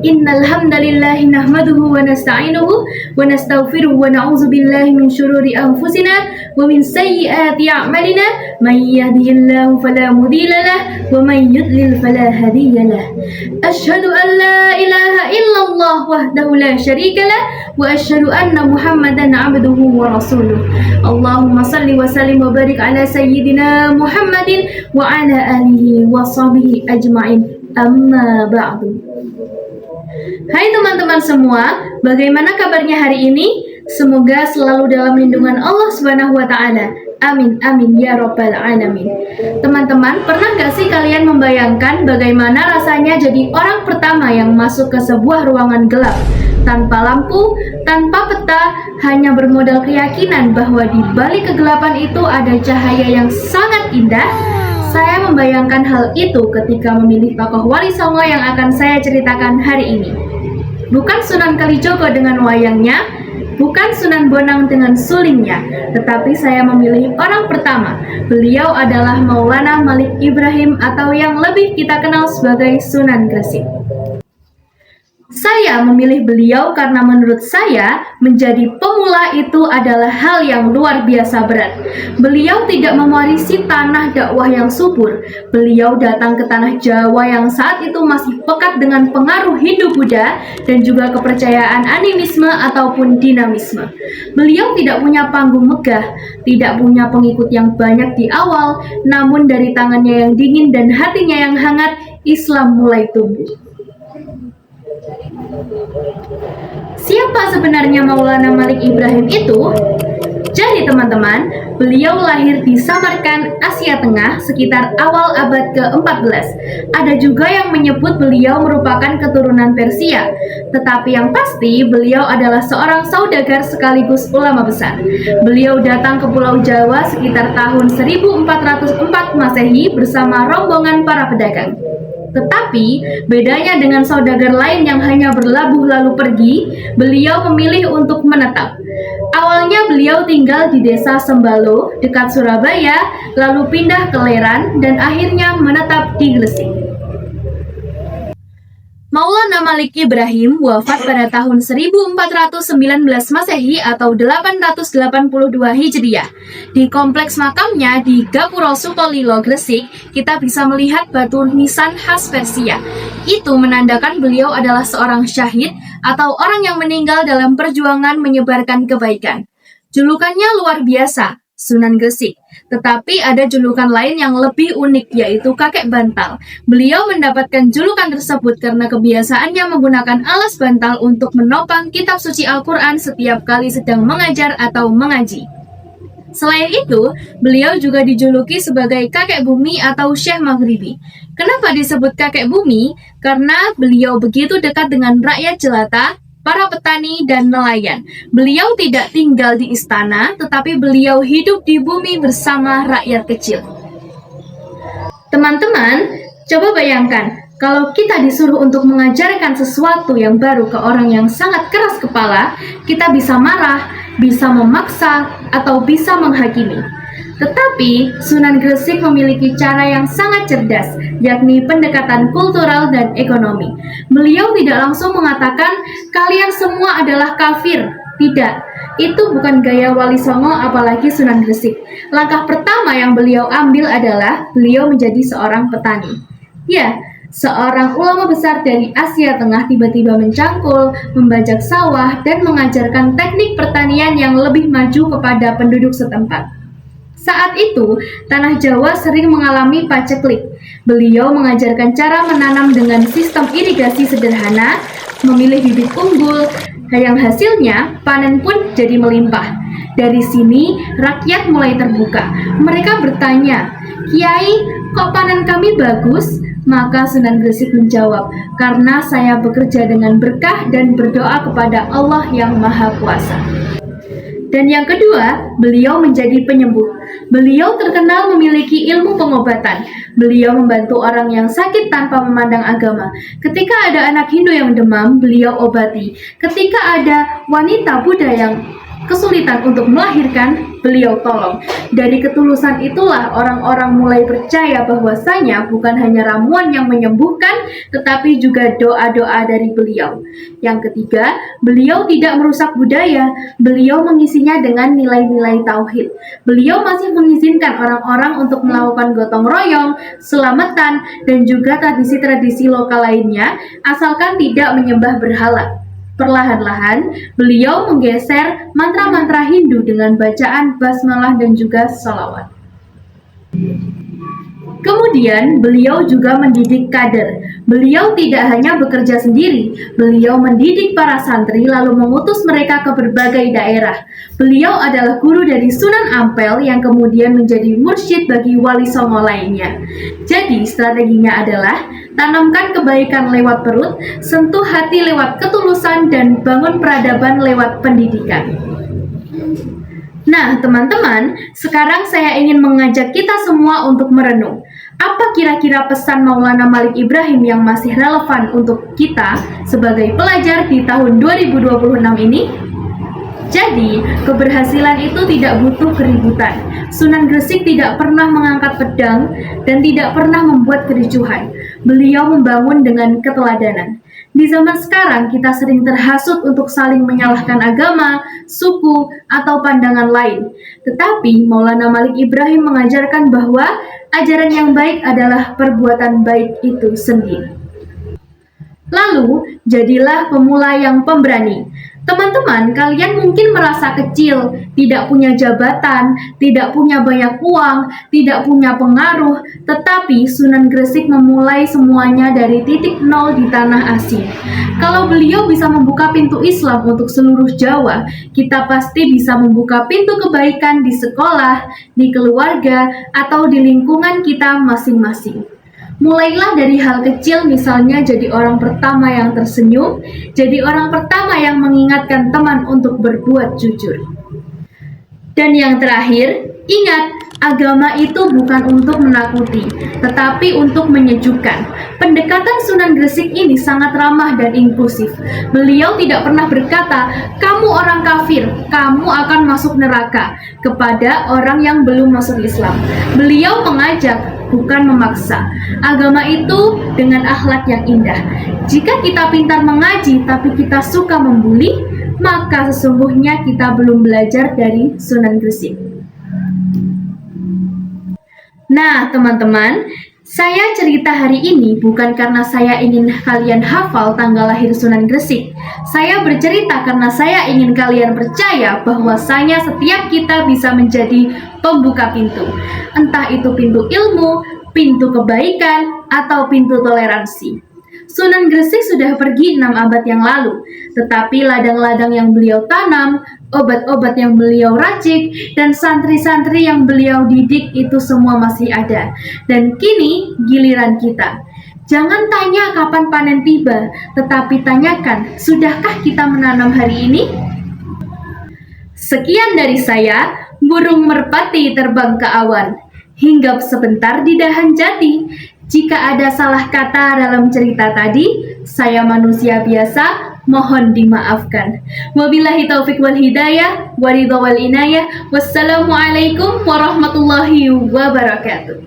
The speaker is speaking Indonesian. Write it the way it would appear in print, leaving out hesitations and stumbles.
Innal hamdalillahi nahmaduhu wa nasta'inuhu wa nastaghfiruhu wa na'udzu billahi min syururi anfusina wa min sayyiati a'malina may yahdihillahu fala mudilla lahu wa may yudlil fala hadiya lahu. Asyhadu an la ilaha illallah wahdahu la syarika lahu wa asyhadu anna Muhammadan 'abduhu wa rasuluh. Allahumma shalli wa sallim wa barik ala sayyidina Muhammadin wa ala alihi wa sahbihi ajma'in. Amma ba'du. Hai teman-teman semua, bagaimana kabarnya hari ini? Semoga selalu dalam lindungan Allah Subhanahu wa Ta'ala. Amin, amin ya Rabbal Alamin. Teman-teman, pernah gak sih kalian membayangkan bagaimana rasanya jadi orang pertama yang masuk ke sebuah ruangan gelap? Tanpa lampu, tanpa peta, hanya bermodal keyakinan bahwa di balik kegelapan itu ada cahaya yang sangat indah. Saya membayangkan hal itu ketika memilih tokoh Wali Songo yang akan saya ceritakan hari ini. Bukan Sunan Kalijogo dengan wayangnya, bukan Sunan Bonang dengan sulingnya, tetapi saya memilih orang pertama. Beliau adalah Maulana Malik Ibrahim atau yang lebih kita kenal sebagai Sunan Gresik. Saya memilih beliau karena menurut saya menjadi pemula itu adalah hal yang luar biasa berat. Beliau tidak mewarisi tanah dakwah yang subur. Beliau datang ke tanah Jawa yang saat itu masih pekat dengan pengaruh Hindu-Buddha dan juga kepercayaan animisme ataupun dinamisme. Beliau tidak punya panggung megah, tidak punya pengikut yang banyak di awal, namun dari tangannya yang dingin dan hatinya yang hangat, Islam mulai tumbuh. Siapa sebenarnya Maulana Malik Ibrahim itu? Jadi teman-teman, beliau lahir di Samarkand, Asia Tengah sekitar awal abad ke-14. Ada juga yang menyebut beliau merupakan keturunan Persia. Tetapi yang pasti, beliau adalah seorang saudagar sekaligus ulama besar. Beliau datang ke Pulau Jawa sekitar tahun 1404 Masehi bersama rombongan para pedagang. Tetapi, bedanya dengan saudagar lain yang hanya berlabuh lalu pergi, beliau memilih untuk menetap. Awalnya beliau tinggal di desa Sembalo, dekat Surabaya, lalu pindah ke Leran, dan akhirnya menetap di Gresik. Maulana Malik Ibrahim wafat pada tahun 1419 Masehi atau 882 Hijriah. Di kompleks makamnya di Gapuro Sukolilo, Gresik, kita bisa melihat batu nisan khas Persia. Itu menandakan beliau adalah seorang syahid atau orang yang meninggal dalam perjuangan menyebarkan kebaikan. Julukannya luar biasa, Sunan Gresik. Tetapi ada julukan lain yang lebih unik, yaitu kakek bantal. Beliau mendapatkan julukan tersebut karena kebiasaannya menggunakan alas bantal untuk menopang kitab suci Al-Quran setiap kali sedang mengajar atau mengaji. Selain itu, beliau juga dijuluki sebagai kakek bumi atau Syekh Maghribi. Kenapa disebut kakek bumi? Karena beliau begitu dekat dengan rakyat jelata, para petani dan nelayan. Beliau tidak tinggal di istana, tetapi beliau hidup di bumi bersama rakyat kecil. Teman-teman, coba bayangkan, kalau kita disuruh untuk mengajarkan sesuatu yang baru ke orang yang sangat keras kepala, kita bisa marah, bisa memaksa, atau bisa menghakimi. Tetapi, Sunan Gresik memiliki cara yang sangat cerdas, yakni pendekatan kultural dan ekonomi. Beliau tidak langsung mengatakan, kalian semua adalah kafir. Tidak, itu bukan gaya Wali Songo apalagi Sunan Gresik. Langkah pertama yang beliau ambil adalah, beliau menjadi seorang petani. Ya, seorang ulama besar dari Asia Tengah tiba-tiba mencangkul, membajak sawah, dan mengajarkan teknik pertanian yang lebih maju kepada penduduk setempat. Saat itu, tanah Jawa sering mengalami paceklik. Beliau mengajarkan cara menanam dengan sistem irigasi sederhana, memilih bibit unggul, yang hasilnya panen pun jadi melimpah. Dari sini, rakyat mulai terbuka. Mereka bertanya, "Kiai, kok panen kami bagus?" Maka Sunan Gresik menjawab, "Karena saya bekerja dengan berkah dan berdoa kepada Allah yang Maha Kuasa." Dan yang kedua, beliau menjadi penyembuh. Beliau terkenal memiliki ilmu pengobatan. Beliau membantu orang yang sakit tanpa memandang agama. Ketika ada anak Hindu yang demam, beliau obati. Ketika ada wanita Buddha yang kesulitan untuk melahirkan, beliau tolong. Dari ketulusan itulah orang-orang mulai percaya bahwasanya bukan hanya ramuan yang menyembuhkan, tetapi juga doa-doa dari beliau. Yang ketiga, beliau tidak merusak budaya, beliau mengisinya dengan nilai-nilai tauhid. Beliau masih mengizinkan orang-orang untuk melakukan gotong royong, selamatan, dan juga tradisi-tradisi lokal lainnya, asalkan tidak menyembah berhala. Perlahan-lahan, beliau menggeser mantra-mantra Hindu dengan bacaan basmalah dan juga sholawat. Kemudian, beliau juga mendidik kader. Beliau tidak hanya bekerja sendiri, beliau mendidik para santri lalu mengutus mereka ke berbagai daerah. Beliau adalah guru dari Sunan Ampel yang kemudian menjadi mursyid bagi wali songo lainnya. Jadi, strateginya adalah tanamkan kebaikan lewat perut, sentuh hati lewat ketulusan, dan bangun peradaban lewat pendidikan. Nah, teman-teman, sekarang saya ingin mengajak kita semua untuk merenung. Apa kira-kira pesan Maulana Malik Ibrahim yang masih relevan untuk kita sebagai pelajar di tahun 2026 ini? Jadi, keberhasilan itu tidak butuh keributan. Sunan Gresik tidak pernah mengangkat pedang dan tidak pernah membuat kericuhan. Beliau membangun dengan keteladanan. Di zaman sekarang, kita sering terhasut untuk saling menyalahkan agama, suku, atau pandangan lain. Tetapi, Maulana Malik Ibrahim mengajarkan bahwa ajaran yang baik adalah perbuatan baik itu sendiri. Lalu, jadilah pemula yang pemberani. Teman-teman, kalian mungkin merasa kecil, tidak punya jabatan, tidak punya banyak uang, tidak punya pengaruh, tetapi Sunan Gresik memulai semuanya dari titik nol di tanah asing. Kalau beliau bisa membuka pintu Islam untuk seluruh Jawa, kita pasti bisa membuka pintu kebaikan di sekolah, di keluarga, atau di lingkungan kita masing-masing. Mulailah dari hal kecil, misalnya jadi orang pertama yang tersenyum, jadi orang pertama yang mengingatkan teman untuk berbuat jujur. Dan yang terakhir, ingat, agama itu bukan untuk menakuti, tetapi untuk menyejukkan. Pendekatan Sunan Gresik ini sangat ramah dan inklusif. Beliau tidak pernah berkata, kamu orang kafir, kamu akan masuk neraka, kepada orang yang belum masuk Islam. Beliau mengajak, bukan memaksa. Agama itu dengan akhlak yang indah. Jika kita pintar mengaji tapi kita suka membuli, maka sesungguhnya kita belum belajar dari Sunan Gresik. Nah, teman-teman, saya cerita hari ini bukan karena saya ingin kalian hafal tanggal lahir Sunan Gresik. Saya bercerita karena saya ingin kalian percaya bahwasanya setiap kita bisa menjadi pembuka pintu. Entah itu pintu ilmu, pintu kebaikan, atau pintu toleransi. Sunan Gresik sudah pergi 6 abad yang lalu, tetapi ladang-ladang yang beliau tanam, obat-obat yang beliau racik, dan santri-santri yang beliau didik itu semua masih ada. Dan kini giliran kita. Jangan tanya kapan panen tiba, tetapi tanyakan, sudahkah kita menanam hari ini? Sekian dari saya, burung merpati terbang ke awan, hinggap sebentar di dahan jati. Jika ada salah kata dalam cerita tadi, saya manusia biasa, mohon dimaafkan. Wabillahi taufiq wal hidayah, waridha wal inayah. Wassalamualaikum warahmatullahi wabarakatuh.